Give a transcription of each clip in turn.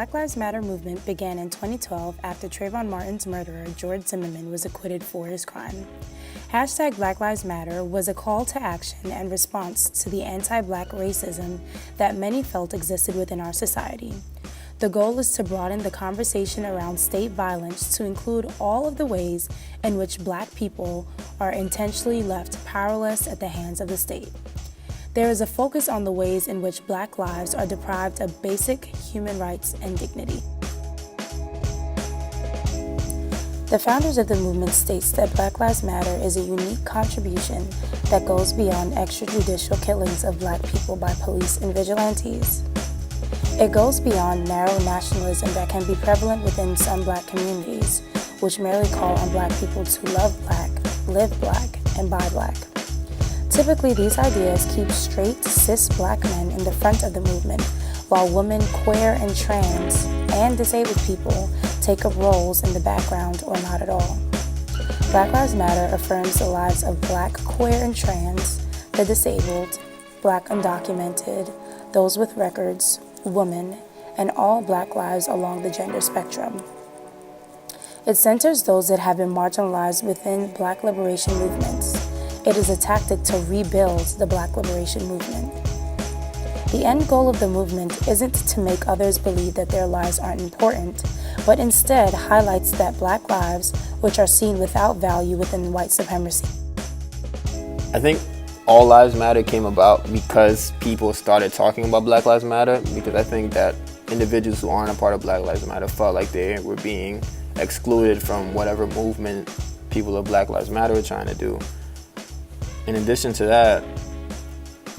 Black Lives Matter movement began in 2012 after Trayvon Martin's murderer, George Zimmerman, was acquitted for his crime. Hashtag Black Lives Matter was a call to action and response to the anti-Black racism that many felt existed within our society. The goal is to broaden the conversation around state violence to include all of the ways in which Black people are intentionally left powerless at the hands of the state. There is a focus on the ways in which Black lives are deprived of basic human rights and dignity. The founders of the movement states that Black Lives Matter is a unique contribution that goes beyond extrajudicial killings of Black people by police and vigilantes. It goes beyond narrow nationalism that can be prevalent within some Black communities, which merely call on Black people to love Black, live Black, and buy Black. Typically, these ideas keep straight, cis Black men in the front of the movement, while women, queer and trans, and disabled people take up roles in the background or not at all. Black Lives Matter affirms the lives of Black, queer and trans, the disabled, Black undocumented, those with records, women, and all Black lives along the gender spectrum. It centers those that have been marginalized within Black liberation movements. It is a tactic to rebuild the Black liberation movement. The end goal of the movement isn't to make others believe that their lives aren't important, but instead highlights that Black lives, which are seen without value within white supremacy. I think All Lives Matter came about because people started talking about Black Lives Matter, because I think that individuals who aren't a part of Black Lives Matter felt like they were being excluded from whatever movement people of Black Lives Matter were trying to do. In addition to that,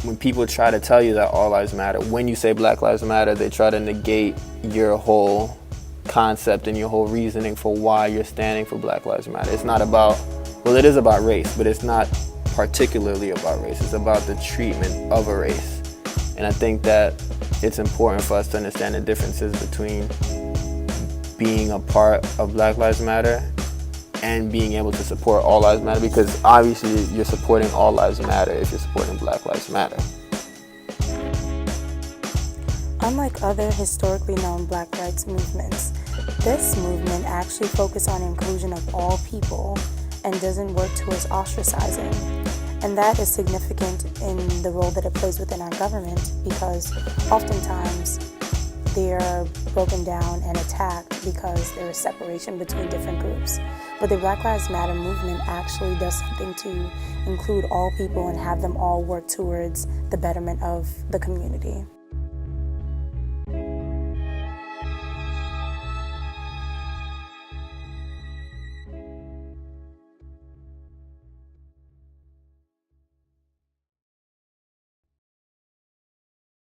when people try to tell you that all lives matter, when you say Black Lives Matter, they try to negate your whole concept and your whole reasoning for why you're standing for Black Lives Matter. It's not about, well, it is about race, but it's not particularly about race. It's about the treatment of a race. And I think that it's important for us to understand the differences between being a part of Black Lives Matter and being able to support All Lives Matter, because obviously you're supporting All Lives Matter if you're supporting Black Lives Matter. Unlike other historically known Black rights movements, this movement actually focuses on inclusion of all people and doesn't work towards ostracizing. And that is significant in the role that it plays within our government, because oftentimes they are broken down and attacked because there is separation between different groups. But the Black Lives Matter movement actually does something to include all people and have them all work towards the betterment of the community.